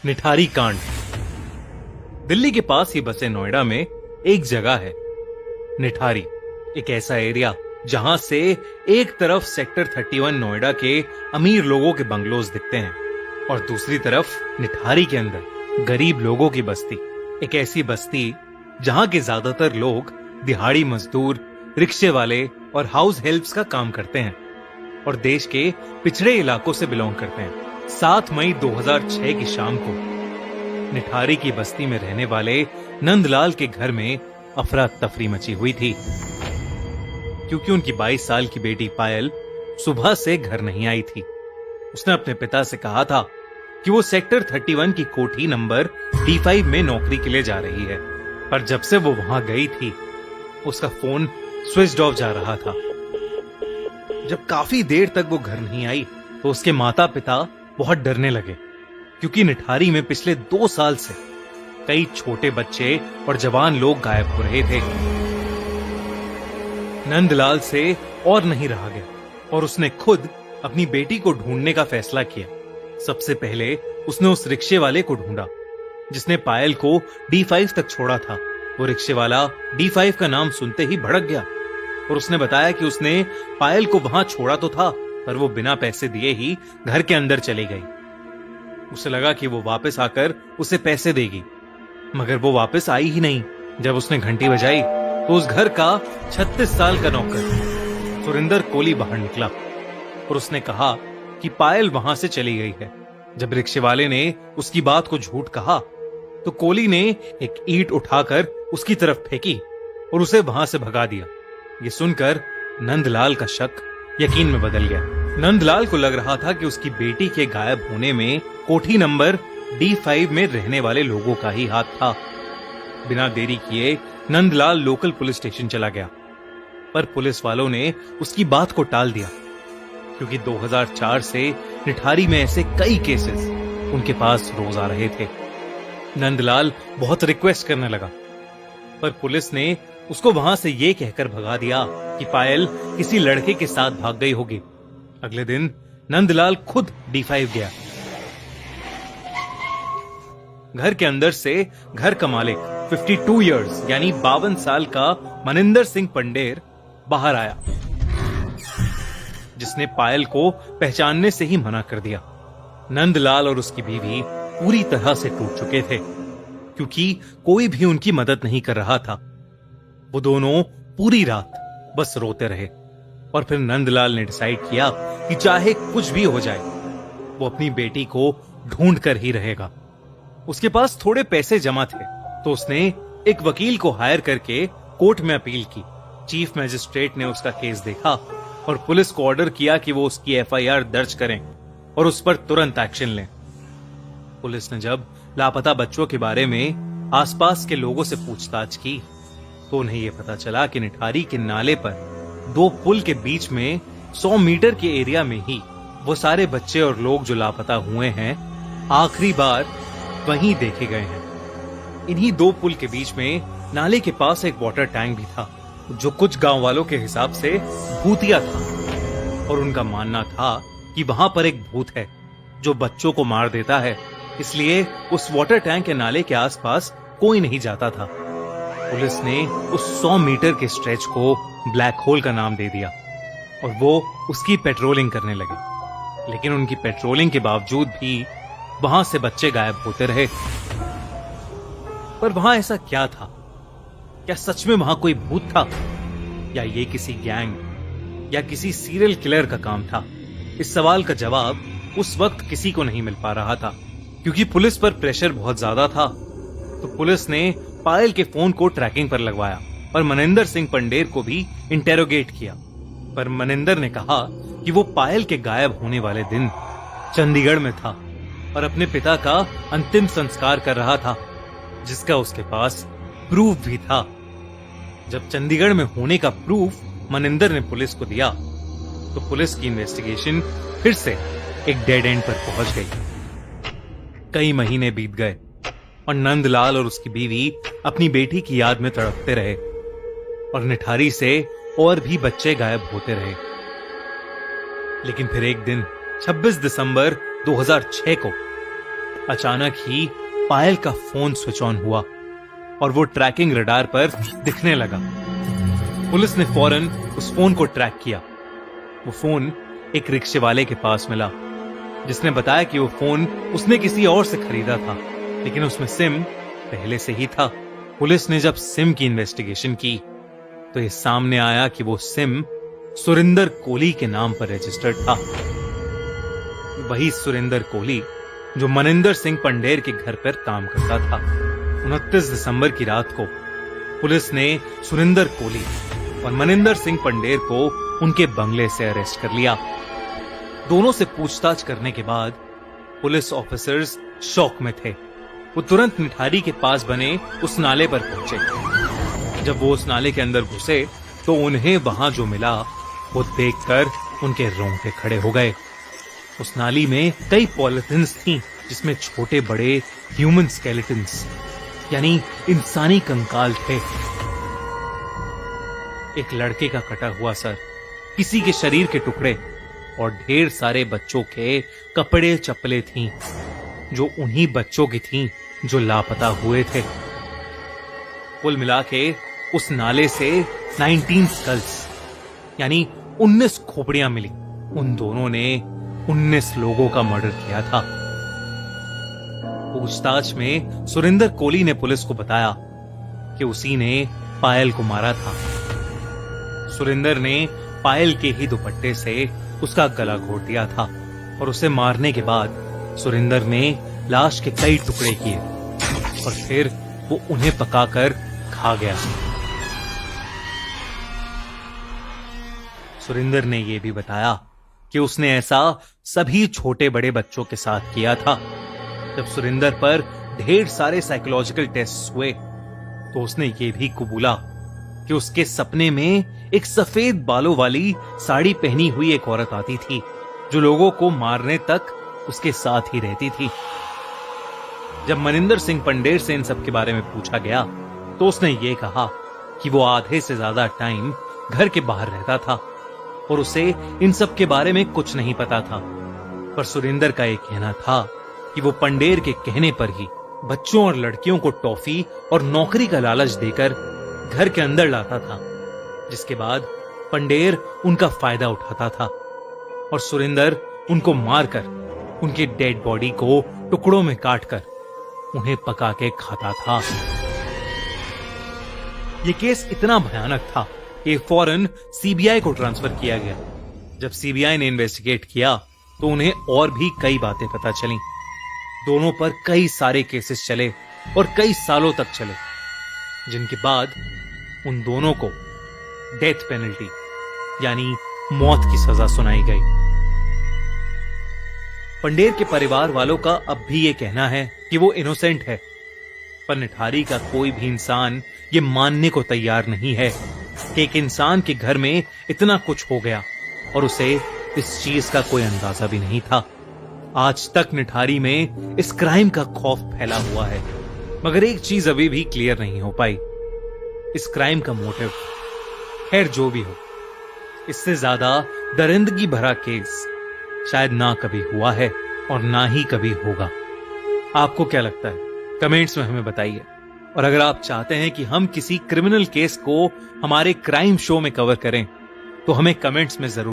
निठारी कांड। दिल्ली के पास ही बसे नोएडा में एक जगह है निठारी, एक ऐसा एरिया जहां से एक तरफ सेक्टर 31 नोएडा के अमीर लोगों के बंगलोज दिखते हैं और दूसरी तरफ निठारी के अंदर गरीब लोगों की बस्ती। एक ऐसी बस्ती जहां के ज्यादातर लोग दिहाड़ी मजदूर, रिक्शे वाले और हाउस हेल्प्स का काम करते हैं और देश के पिछड़े इलाकों से बिलोंग करते हैं। 7 मई 2006 की शाम को निठारी की बस्ती में रहने वाले नंदलाल के घर में अफरा तफरी मची हुई थी, क्योंकि उनकी 22 साल की बेटी पायल सुबह से घर नहीं आई थी। उसने अपने पिता से कहा था कि वो सेक्टर 31 की कोठी नंबर D5 में नौकरी के लिए जा रही है, पर जब से वो वहां गई थी उसका फोन स्विच ऑफ जा रहा था। जब काफी देर तक वो घर नहीं आई तो उसके माता पिता बहुत डरने लगे, क्योंकि निठारी में पिछले 2 साल से कई छोटे बच्चे और जवान लोग गायब हो रहे थे। नंदलाल से और नहीं रहा गया और उसने खुद अपनी बेटी को ढूंढने का फैसला किया। सबसे पहले उसने उस रिक्शे वाले को ढूंढा जिसने पायल को D5 तक छोड़ा था। वो रिक्शे वाला D5 का नाम सुनते ही भड़क गया और उसने बताया कि उसने पायल को वहां छोड़ा तो था, पर वो बिना पैसे दिए ही घर के अंदर चली गई। उसे लगा कि वो वापस आकर उसे पैसे देगी, मगर वो वापस आई ही नहीं। जब उसने घंटी बजाई तो उस घर का 36 साल का नौकर सुरिंदर कोली बाहर निकला और उसने कहा कि पायल वहां से चली गई है। जब रिक्शे वाले ने उसकी बात को झूठ कहा तो कोली ने एक ईंट उठाकर उसकी तरफ फेंकी और उसे वहां से भगा दिया। ये सुनकर नंदलाल का शक यकीन में बदल गया। नंदलाल को लग रहा था कि उसकी बेटी के गायब होने में कोठी नंबर D5 में रहने वाले लोगों का ही हाथ था। बिना देरी किए नंदलाल लोकल पुलिस स्टेशन चला गया, पर पुलिस वालों ने उसकी बात को टाल दिया, क्योंकि 2004 से निठारी में ऐसे कई केसेस उनके पास रोज आ रहे थे। नंदलाल बहुत रिक्वेस्ट करने लगा, पर पुलिस ने उसको वहां से ये कहकर भगा दिया कि पायल किसी लड़के के साथ भाग गई होगी। अगले दिन नंदलाल खुद D5 गया। घर के अंदर से घर का मालिक 52 इयर्स यानी 52 साल का मनिंदर सिंह पंडेर बाहर आया, जिसने पायल को पहचानने से ही मना कर दिया। नंदलाल और उसकी बीवी पूरी तरह से टूट चुके थे, क्योंकि कोई भी उनकी मदद नहीं कर रहा था। वो दोनों पूरी रात बस रोते रहे और फिर नंदलाल ने डिसाइड किया कि चाहे कुछ भी हो जाए वो अपनी बेटी को ढूंढ कर ही रहेगा। उसके पास थोड़े पैसे जमा थे तो उसने एक वकील को हायर करके कोर्ट में अपील की। चीफ मजिस्ट्रेट ने उसका केस देखा और पुलिस को ऑर्डर किया कि वो उसकी FIR दर्ज करें और उस पर तुरंत एक्शन लें। पुलिस ने जब लापता बच्चों के बारे में आसपास के लोगों से पूछताछ की तो उन्हें यह पता चला कि निठारी के नाले पर 2 पुल के बीच में 100 मीटर के एरिया में ही वो सारे बच्चे और लोग जो लापता हुए हैं आखिरी बार वहीं देखे गए हैं। इन्हीं 2 पुल के बीच में नाले के पास एक वाटर टैंक भी था, जो कुछ गांव वालों के हिसाब से भूतिया था और उनका मानना था कि वहां पर एक भूत है जो बच्चों को मार देता है, इसलिए उस वाटर टैंक के नाले के आसपास कोई नहीं जाता था। पुलिस ने उस 100 मीटर के स्ट्रेच को ब्लैक होल का नाम दे दिया और वो उसकी पेट्रोलिंग करने लगे, लेकिन उनकी पेट्रोलिंग के बावजूद भी वहां से बच्चे गायब होते रहे। पर वहां ऐसा क्या था? क्या सच में वहां कोई भूत था, या ये किसी गैंग या किसी सीरियल किलर का काम था? इस सवाल का जवाब उस वक्त किसी को नहीं मिल पा रहा था, क्योंकि पुलिस पर प्रेशर बहुत ज्यादा था। तो पुलिस ने पायल के फोन को ट्रैकिंग पर लगवाया और मनिंदर सिंह पंडेर को भी इंटेरोगेट किया, पर मनिंदर ने कहा कि वो पायल के गायब होने वाले दिन चंडीगढ़ में था और अपने पिता का अंतिम संस्कार कर रहा था, जिसका उसके पास प्रूफ भी था। जब चंडीगढ़ में होने का प्रूफ मनिंदर ने पुलिस को दिया तो पुलिस की इन्वेस्टिगेशन फिर से एक डेड एंड पर पहुंच गई। कई महीने बीत गए और नंदलाल और उसकी बीवी अपनी बेटी की याद में तड़पते रहे और निठारी से और भी बच्चे गायब होते रहे। लेकिन फिर एक दिन 26 दिसंबर 2006 को अचानक ही पायल का फोन स्विच ऑन हुआ और वो ट्रैकिंग रडार पर दिखने लगा। पुलिस ने फौरन उस फोन को ट्रैक किया। वो फोन एक रिक्शे वाले के पास मिला, जिसने बताया कि वो फोन उसने किसी और से खरीदा था, लेकिन उसमें सिम पहले से ही था। पुलिस ने जब सिम की इन्वेस्टिगेशन की तो ये सामने आया कि वो सिम सुरिंदर कोहली के नाम पर रजिस्टर्ड था। वही सुरिंदर कोहली जो मनिंदर सिंह पंडेर के घर पर काम करता था। 29 दिसंबर की रात को पुलिस ने सुरिंदर कोहली और मनिंदर सिंह पंडेर को उनके बंगले से अरेस्ट कर लिया। दोनों से पूछताछ करने के बाद पुलिस ऑफिसर्स शॉक में थे। वो तुरंत निठारी के पास बने उस नाले पर पहुंचे। जब वो उस नाले के अंदर घुसे तो उन्हें वहां जो मिला वो देखकर उनके रोंगटे खड़े हो गए। उस नाली में कई पॉलिथीन्स थी, जिसमें छोटे बड़े ह्यूमन स्केलेटन्स यानी इंसानी कंकाल थे। एक लड़के का कटा हुआ सर, किसी के शरीर के टुकड़े और ढेर सारे बच्चों के कपड़े चप्पलें थीं, जो उन्हीं बच्चों की थीं जो लापता हुए थे। कुल मिला के उस नाले से 19 स्कल्स यानी 19 खोपड़ियां मिली। उन दोनों ने 19 लोगों का मर्डर किया था। पूछताछ में सुरिंदर कोहली ने पुलिस को बताया कि उसी ने पायल को मारा था। सुरिंदर ने पायल के ही दुपट्टे से उसका गला घोट दिया था और उसे मारने के बाद सुरिंदर ने लाश के कई टुकड़े किए और फिर वो उन्हें पकाकर खा गया। सुरिंदर ने यह भी बताया कि उसने ऐसा सभी छोटे बड़े बच्चों के साथ किया था। जब सुरिंदर पर ढेर सारे साइकोलॉजिकल टेस्ट हुए तो उसने ये भी कबूला कि उसके सपने में एक सफेद बालों वाली साड़ी पहनी हुई एक औरत आती थी, जो लोगों को मारने तक उसके साथ ही रहती थी। जब मनिंदर सिंह पंडेर से इन सब के बारे में पूछा गया तो उसने ये कहा कि वो आधे से ज्यादा टाइम घर के बाहर रहता था और उसे इन सब के बारे में कुछ नहीं पता था। पर सुरिंदर का ये कहना था कि वो पंडेर के कहने पर ही बच्चों और लड़कियों को टॉफी और नौकरी का लालच देकर घर के अंदर लाता था, जिसके बाद पंडेर उनका फायदा उठाता था और सुरिंदर उनको मारकर उनकी डेड बॉडी को टुकड़ों में काटकर उन्हें पका के खाता था। यह केस इतना भयानक था कि फौरन सीबीआई को ट्रांसफर किया गया। जब सीबीआई ने इन्वेस्टिगेट किया तो उन्हें और भी कई बातें पता चली। दोनों पर कई सारे केसेस चले और कई सालों तक चले, जिनके बाद उन दोनों को डेथ पेनल्टी यानी मौत की सजा सुनाई गई। पंडेर के परिवार वालों का अब भी यह कहना है कि वो इनोसेंट है, पर निठारी का कोई भी इंसान ये मानने को तैयार नहीं है कि एक इंसान के घर में इतना कुछ हो गया और उसे इस चीज का कोई अंदाजा भी नहीं था। आज तक निठारी में इस क्राइम का खौफ फैला हुआ है, मगर एक चीज अभी भी क्लियर नहीं हो पाई, इस क्राइम का मोटिव। खैर जो भी हो, इससे ज्यादा दरिंदगी भरा केस शायद ना कभी हुआ है और ना ही कभी होगा। आपको क्या लगता है? कमेंट्स में हमें बताइए। और अगर आप चाहते हैं कि हम किसी क्रिमिनल केस को हमारे क्राइम शो में कवर करें तो हमें कमेंट्स में जरूर